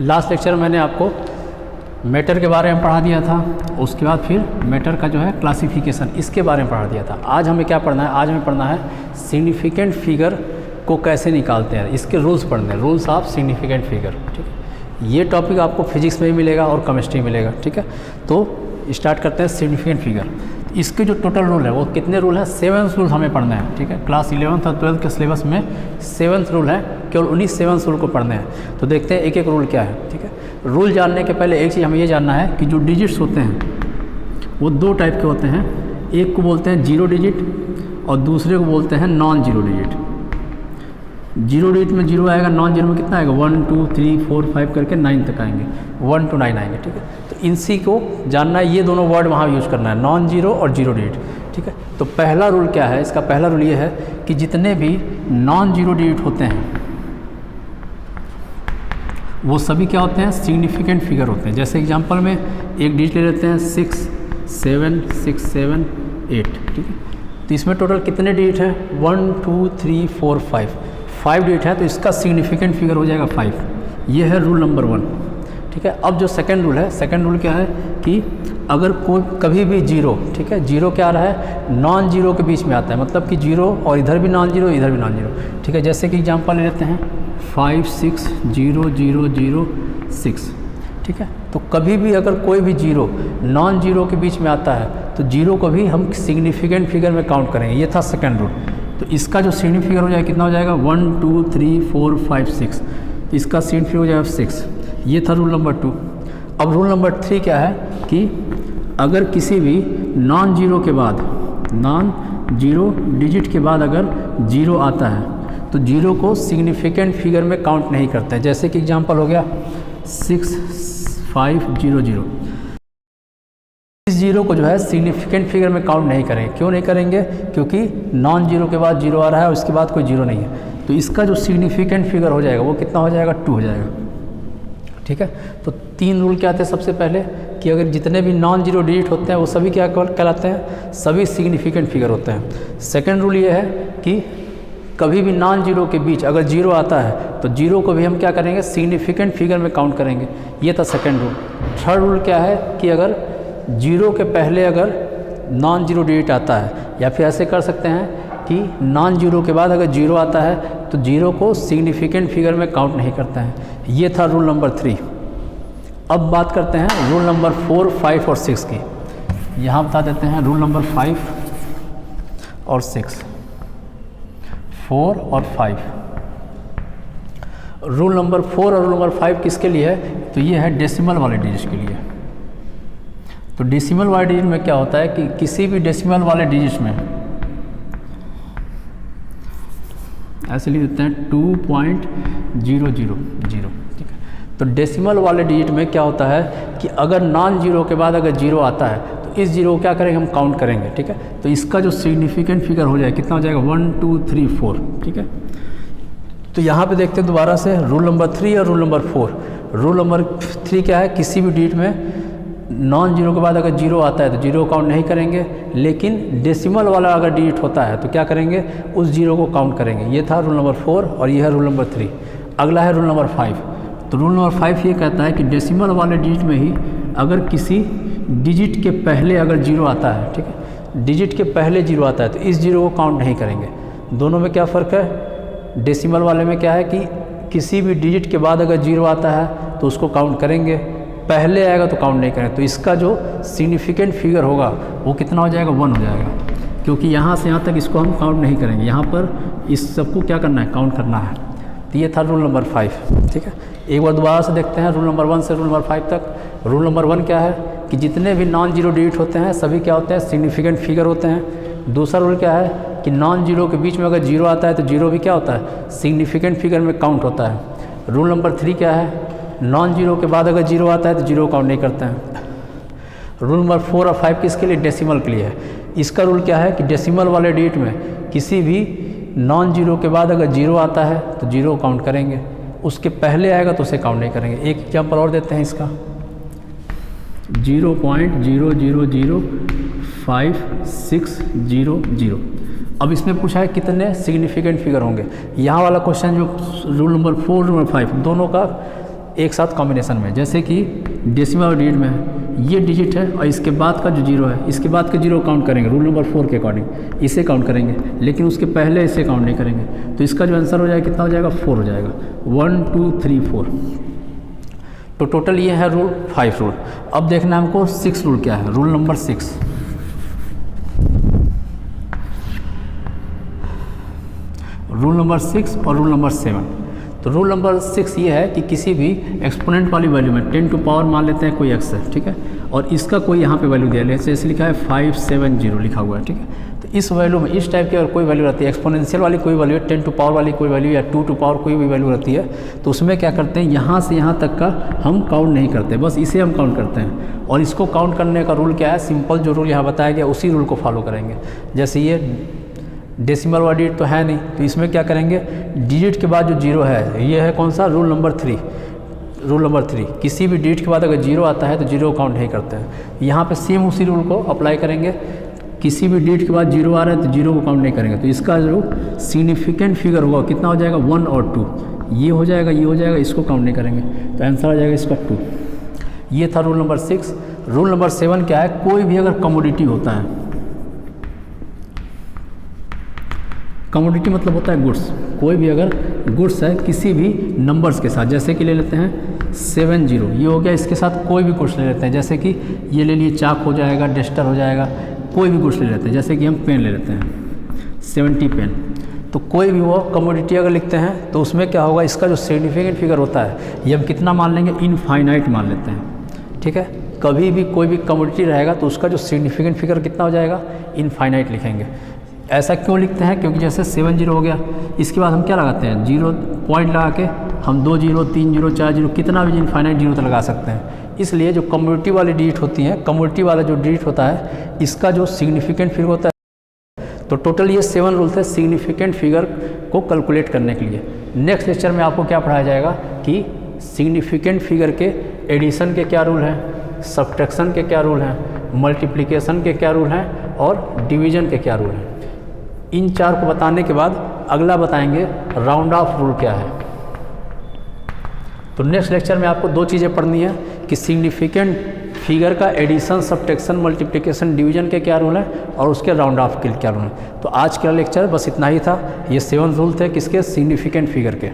Last lecture मैंने आपको matter के बारे में पढ़ा दिया था, उसके बाद फिर मैटर का जो है क्लासिफिकेशन इसके बारे में पढ़ा दिया था। आज हमें क्या पढ़ना है? आज हमें पढ़ना है सिग्निफिकेंट फिगर को कैसे निकालते हैं, इसके रूल्स पढ़ने हैं, रूल्स ऑफ सिग्निफिकेंट फिगर। ठीक है, ये टॉपिक आपको फिजिक्स में भी मिलेगा और केमिस्ट्री में मिलेगा। ठीक है, तो स्टार्ट करते हैं सिग्निफिकेंट फिगर। इसके जो टोटल रूल है वो कितने रूल हैं? 7 रूल हमें पढ़ने हैं। ठीक है, क्लास 11th और 12th के सिलेबस में 7 रूल है, केवल उन्हीं 7 रूल को पढ़ने हैं। तो देखते हैं एक एक रूल क्या है। ठीक है, रूल जानने के पहले एक चीज़ हमें ये जानना है कि जो डिजिट्स होते हैं वो 2 टाइप के होते हैं। एक को बोलते हैं 0 डिजिट और दूसरे को बोलते हैं नॉन 0 डिजिट। 0 डिजिट में 0 आएगा, नॉन 0 में कितना आएगा? 1 2 3 4 5 करके 9 तक आएंगे, 1 to 9 आएंगे। ठीक है, तो इनसी को जानना है, ये दोनों वर्ड वहाँ यूज़ करना है, नॉन 0 और 0 डिजिट। ठीक है, तो पहला रूल क्या है? इसका पहला रूल ये है कि जितने भी नॉन 0 डिजिट होते हैं वो सभी क्या होते हैं? सिग्निफिकेंट फिगर होते हैं। जैसे एग्जांपल में एक डिजिट ले लेते हैं 6 7 6 7 8। ठीक है, तो इसमें टोटल कितने डिजिट हैं? 1 2 3 4 5 डिजिट है, तो इसका सिग्निफिकेंट फिगर हो जाएगा 5। ये है रूल नंबर 1। ठीक है, अब जो सेकंड रूल है, सेकंड रूल क्या है कि अगर कोई कभी भी 0, ठीक है, 0 क्या आ रहा है? नॉन 0 के बीच में आता है, मतलब कि 0 और इधर भी नॉन 0 इधर भी नॉन 0। ठीक है, जैसे कि एग्जांपल ले लेते हैं 5 6 0 0 0 6। ठीक है, तो कभी भी अगर कोई भी 0 नॉन 0 के बीच में आता है तो 0 को भी हम सिग्निफिकेंट फिगर में काउंट करेंगे। ये था सेकंड रूल। तो इसका जो सिग्निफिकेंट फिगर हो जाएगा कितना हो जाएगा? 1 2 3 4 5 6। इसका सिग्निफिकेंट फिगर हो जाएगा 6। ये था रूल नंबर 2। अब रूल नंबर 3 क्या है कि अगर किसी भी नॉन 0 के बाद, नॉन 0 डिजिट के बाद अगर 0 आता है तो 0 को सिग्निफिकेंट फिगर में काउंट नहीं करते हैं। जैसे कि एग्जांपल हो गया 6 5 0 0। इस 0 को जो है सिग्निफिकेंट फिगर में काउंट नहीं करेंगे। क्यों नहीं करेंगे? क्योंकि नॉन 0 के बाद 0 आ रहा है और उसके बाद कोई 0 नहीं है, तो इसका जो सिग्निफिकेंट फिगर हो जाएगा वो कितना हो जाएगा? 2 हो जाएगा। ठीक है, तो 3 रूल क्या थे? सबसे पहले कि अगर जितने भी नॉन 0 डिजिट होते हैं वो सभी क्या कहलाते हैं? सभी सिग्निफिकेंट फिगर होते हैं। सेकंड रूल ये है कि कभी भी नॉन 0 के बीच अगर 0 आता है तो 0 को भी हम क्या करेंगे? सिग्निफिकेंट फिगर में काउंट करेंगे। ये था सेकंड रूल। थर्ड रूल क्या है कि अगर 0 के पहले अगर नॉन 0 डिजिट आता है, या फिर ऐसे कर सकते हैं कि नॉन 0 के बाद अगर 0 आता है तो 0 को सिग्निफिकेंट फिगर में काउंट नहीं करता है। ये था रूल नंबर 3। अब बात करते हैं रूल नंबर 4 5 और 6 की। यहाँ बता देते हैं रूल नंबर 5 और 6, 4 और 5। रूल नंबर 4 और रूल नंबर 5 किसके लिए है? तो ये है डेसिमल वाले डिजिट के लिए। तो डेसिमल वाले डिजिट में क्या होता है कि किसी भी डेसिमल वाले डिजिट में ऐसे लिख देते हैं 2.000। ठीक है, तो डेसिमल वाले डिजिट में क्या होता है कि अगर नॉन 0 के बाद अगर 0 आता है तो इस 0 को क्या करेंगे? हम काउंट करेंगे। ठीक है, तो इसका जो सिग्निफिकेंट फिगर हो जाएगा कितना हो जाएगा? 1 2 3 4। ठीक है, तो यहाँ पे देखते हैं दोबारा से रूल नंबर 3 और रूल नंबर 4। रूल नंबर 3 क्या है? किसी भी डिजिट में नॉन 0 के बाद अगर 0 आता है तो 0 काउंट नहीं करेंगे, लेकिन डेसिमल वाला अगर डिजिट होता है तो क्या करेंगे? उस 0 को काउंट करेंगे। ये था रूल नंबर 4 और ये है रूल नंबर 3। अगला है रूल नंबर 5। तो रूल नंबर 5 ये कहता है कि डेसिमल वाले डिजिट में ही अगर किसी डिजिट के पहले अगर 0 आता है, ठीक है, डिजिट के पहले 0 आता है तो इस 0 को काउंट नहीं करेंगे। दोनों में क्या फ़र्क है? डेसिमल वाले में क्या है कि किसी भी डिजिट के बाद अगर 0 आता है तो उसको काउंट करेंगे, पहले आएगा तो काउंट नहीं करेंगे। तो इसका जो सिग्निफिकेंट फिगर होगा वो कितना हो जाएगा? 1 हो जाएगा, क्योंकि यहाँ से यहाँ तक इसको हम काउंट नहीं करेंगे। यहाँ पर इस सबको क्या करना है? काउंट करना है। तो ये था रूल नंबर 5। ठीक है, एक बार दोबारा से देखते हैं रूल नंबर 1 से रूल नंबर 5 तक। रूल नंबर 1 क्या है कि जितने भी नॉन 0 डिजिट होते हैं सभी क्या होते हैं? सिग्निफिकेंट फिगर होते हैं। दूसरा रूल क्या है कि नॉन 0 के बीच में अगर 0 आता है तो 0 भी क्या होता है? सिग्निफिकेंट फिगर में काउंट होता है। रूल नंबर 3 क्या है? नॉन 0 के बाद अगर 0 आता है तो 0 काउंट नहीं करते हैं। रूल नंबर 4 और 5 किसके लिए? डेसिमल के लिए है। इसका रूल क्या है कि डेसिमल वाले डिजिट में किसी भी नॉन 0 के बाद अगर 0 आता है तो 0 काउंट करेंगे, उसके पहले आएगा तो उसे काउंट नहीं करेंगे। एक एग्जाम्पल और देते हैं इसका, 0.000560। अब इसमें पूछा है कितने सिग्निफिकेंट फिगर होंगे। यहाँ वाला क्वेश्चन जो रूल नंबर 4 रूल नंबर 5 दोनों का एक साथ कॉम्बिनेशन में, जैसे कि डेसिमल डिजिट में है, ये डिजिट है और इसके बाद का जो जीरो है, इसके बाद के जीरो काउंट करेंगे रूल नंबर 4 के अकॉर्डिंग, इसे काउंट करेंगे, लेकिन उसके पहले इसे काउंट नहीं करेंगे। तो इसका जो आंसर हो जाएगा कितना हो जाएगा, 4 हो जाएगा, 1 2 3 4। तो टोटल ये है रूल 5 रूल। अब देखना है हमको 6 रूल क्या है, रूल नंबर 6। रूल नंबर 6 और रूल नंबर 7। तो रूल नंबर 6 ये है कि किसी भी एक्सपोनेंट वाली वैल्यू में 10 टू पावर मान लेते हैं कोई एक्स है, ठीक है, और इसका कोई यहाँ पे वैल्यू दिया, जैसे लिखा है 570 लिखा हुआ है, ठीक है। तो इस वैल्यू में इस टाइप की अगर कोई वैल्यू रहती है, एक्सपोनेंशियल वाली कोई वैल्यू है, 10 टू पावर वाली कोई वैल्यू या 2 टू पावर कोई भी वैल्यू रहती है, तो उसमें क्या करते हैं, यहाँ से यहाँ तक का हम काउंट नहीं करते, बस इसे हम काउंट करते हैं। और इसको काउंट करने का रूल क्या है, सिंपल जो रूल यहाँ बताया गया उसी रूल को फॉलो करेंगे। जैसे ये डेसिमल वाला डिजिट तो है नहीं, तो इसमें क्या करेंगे, डिजिट के बाद जो जीरो है, ये है कौन सा, रूल नंबर 3। रूल नंबर 3, किसी भी डिजिट के बाद अगर जीरो आता है तो जीरो काउंट नहीं करते हैं। यहाँ पे सेम उसी रूल को अप्लाई करेंगे, किसी भी डिजिट के बाद जीरो आ रहा है तो जीरो को काउंट नहीं करेंगे। तो इसका जो सिग्निफिकेंट फिगर होगा कितना हो जाएगा, 1 और 2, ये हो जाएगा, ये हो जाएगा, इसको काउंट नहीं करेंगे, तो आंसर आ जाएगा इसका 2। ये था रूल नंबर 6। रूल नंबर 7 क्या है, कोई भी अगर कमोडिटी होता है, कमोडिटी मतलब होता है गुड्स, कोई भी अगर गुड्स है किसी भी नंबर्स के साथ, जैसे कि ले लेते हैं 70, ये हो गया, इसके साथ कोई भी गुड्स ले लेते हैं, जैसे कि ये ले लिए चाक हो जाएगा, डस्टर हो जाएगा, कोई भी गुड्स ले लेते हैं, जैसे कि हम पेन ले लेते हैं 70 पेन। तो कोई भी वो कमोडिटी अगर लिखते हैं तो उसमें क्या होगा, इसका जो सिग्निफिकेंट फिगर होता है ये हम कितना मान लेंगे, इनफाइनाइट मान लेते हैं, ठीक है। कभी भी कोई भी कमोडिटी रहेगा तो उसका जो सिग्निफिकेंट फिगर कितना हो जाएगा, इनफाइनाइट लिखेंगे। ऐसा क्यों लिखते हैं, क्योंकि जैसे 70 हो गया, इसके बाद हम क्या लगाते हैं, 0 पॉइंट लगा के हम 2 0 3 0 4 0 कितना भी इनफाइनाइट जीरो तो लगा सकते हैं। इसलिए जो कमोडिटी वाली डिजिट होती हैं, कमोडिटी वाला जो डिजिट होता है, इसका जो सिग्निफिकेंट फिगर होता है। तो टोटल ये 7 रूल थे सिग्निफिकेंट फिगर को कैलकुलेट करने के लिए। नेक्स्ट लेक्चर में आपको क्या पढ़ाया जाएगा कि सिग्निफिकेंट फिगर के एडिशन के क्या रूल हैं, सब्ट्रैक्शन के क्या रूल हैं, मल्टीप्लिकेशन के क्या रूल हैं और डिवीजन के क्या रूल हैं। इन 4 को बताने के बाद अगला बताएंगे राउंड ऑफ रूल क्या है। तो नेक्स्ट लेक्चर में आपको 2 चीज़ें पढ़नी है कि सिग्निफिकेंट फिगर का एडिशन, सब्ट्रैक्शन, मल्टीप्लिकेशन, डिवीजन के क्या रूल हैं और उसके राउंड ऑफ के क्या रूल हैं। तो आज का लेक्चर बस इतना ही था। ये 7 रूल थे किसके, सिग्निफिकेंट फिगर के।